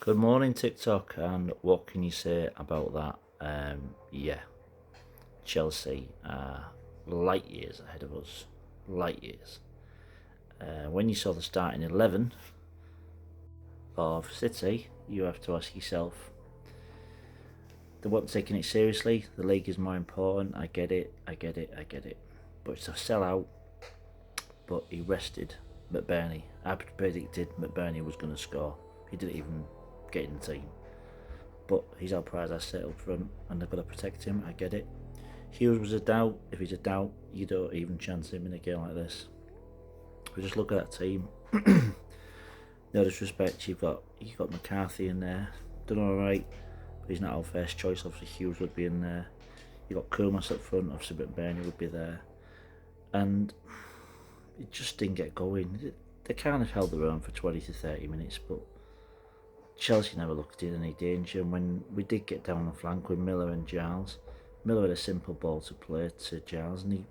Good morning, TikTok, and what can you say about that? Yeah, Chelsea are light years ahead of us. Light years. When you saw the starting 11 of City, you have to ask yourself, they weren't taking it seriously. The league is more important. I get it. But it's a sellout. But he rested McBurney. I predicted McBurney was going to score. He didn't even get in the team. But he's our prize asset up front, and they've got to protect him. I get it. Hughes was a doubt. If he's a doubt, you don't even chance him in a game like this. We just look at that team. No disrespect, you've got McCarthy in there, done all right, but he's not our first choice. Obviously, Hughes would be in there. You've got Kumas up front. Obviously, McBurney would be there, and it just didn't get going. They kind of held their own for 20 to 30 minutes, but Chelsea never looked in any danger. And when we did get down the flank with Miller and Giles, Miller had a simple ball to play to Giles, and he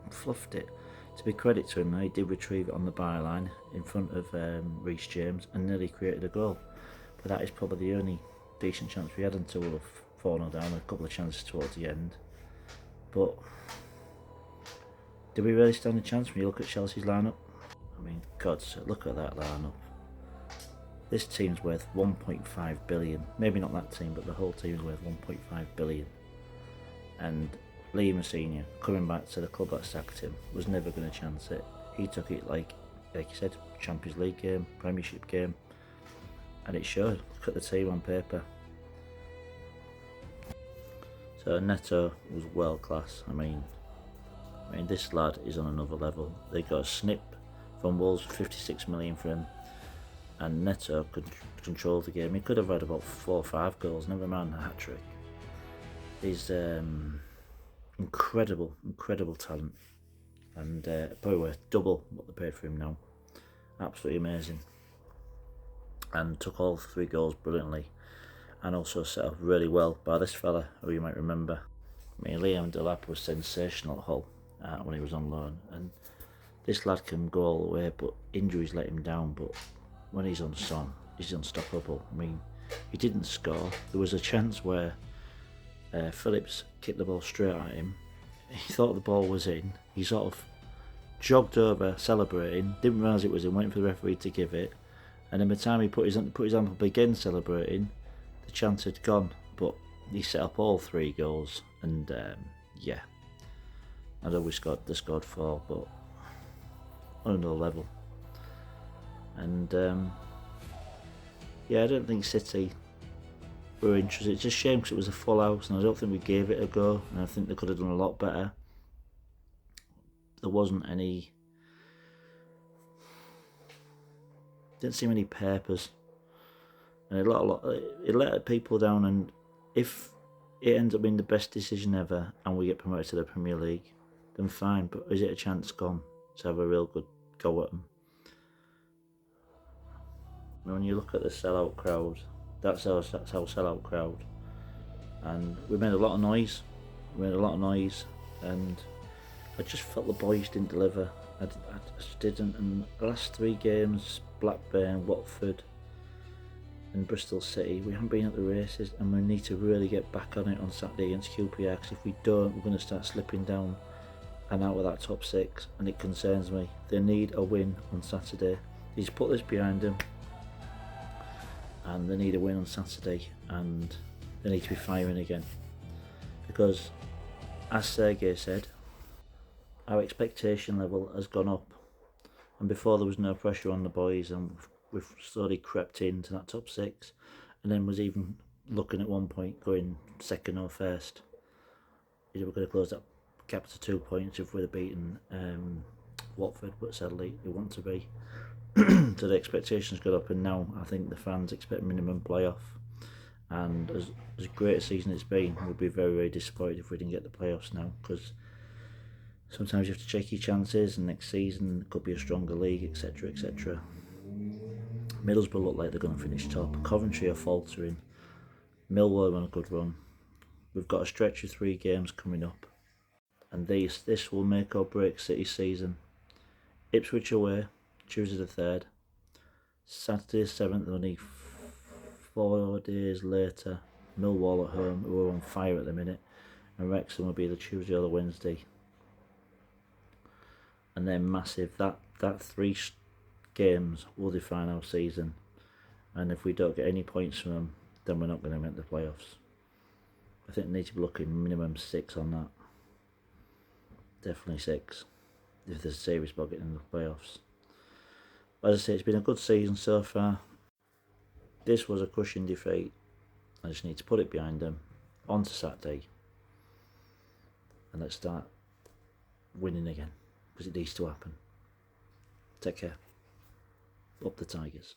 fluffed it. To be credit to him, he did retrieve it on the byline in front of Reece James and nearly created a goal. But that is probably the only decent chance we had until we were 4-0 down. A couple of chances towards the end. But did we really stand a chance when you look at Chelsea's lineup? I mean, God, look at that lineup. This team's worth 1.5 billion. Maybe not that team, but the whole team's worth 1.5 billion. And Liam Senior, coming back to the club that sacked him, was never going to chance it. He took it like you said, Champions League game, Premiership game, and it showed. Look at the team on paper. So Neto was world class. I mean, this lad is on another level. They got a snip from Wolves for 56 million for him, and Neto could control the game. He could have had about 4 or 5 goals, never mind a hat trick. He's incredible talent, and probably worth double what they paid for him now. Absolutely amazing, and took all 3 goals brilliantly, and also set up really well by this fella who you might remember. I mean, Liam Delap was sensational at Hull when he was on loan, and this lad can go all the way, but injuries let him down. But when he's on song, he's unstoppable. I mean, he didn't score. There was a chance where Phillips kicked the ball straight at him. He thought the ball was in. He sort of jogged over, celebrating. Didn't realise it was in. Waiting for the referee to give it. And then by the time he put his hand up again, celebrating, the chance had gone. But he set up all 3 goals, and yeah, I know they scored 4, but on another level. And yeah, I don't think City were interested. It's just a shame because it was a full house, and I don't think we gave it a go, and I think they could have done a lot better. There wasn't any, didn't seem any papers, and it let people down. And if it ends up being the best decision ever and we get promoted to the Premier League, then fine, but is it a chance gone to have a real good go at them? When you look at the sellout crowd, that's our sellout crowd, and we made a lot of noise. And I just felt the boys didn't deliver. I just didn't. And the last 3 games, Blackburn, Watford, and Bristol City, we haven't been at the races, and we need to really get back on it on Saturday against QPR. Because if we don't, we're going to start slipping down and out of that top 6, and it concerns me. They need a win on Saturday. He's put this behind them, and they need a win on Saturday, and they need to be firing again, because as Sergei said, our expectation level has gone up, and before there was no pressure on the boys, and we've slowly crept into that top 6, and then was even looking at one point going second or first. We're going to close that gap to 2 points if we'd have beaten Watford, but sadly we want to be. So the expectations got up, and now I think the fans expect minimum playoff. And as great a season it's been, we'd be very disappointed if we didn't get the playoffs now, because sometimes you have to check your chances, and next season it could be a stronger league, etc. Middlesbrough look like they're going to finish top. Coventry are faltering. Millwall are on a good run. We've got a stretch of 3 games coming up, and this will make or break City's season. Ipswich away, Tuesday the 3rd. Saturday the 7th, only 4 days later, Millwall at home, who are on fire at the minute, and Wrexham will be the Tuesday or the Wednesday. And then massive. That 3 games will define our season. And if we don't get any points from them, then we're not going to make the playoffs. I think we need to be looking minimum 6 on that. Definitely 6. If there's a serious about getting in the playoffs. As I say, it's been a good season so far. This was a crushing defeat. I just need to put it behind them. On to Saturday. And let's start winning again. Because it needs to happen. Take care. Up the Tigers.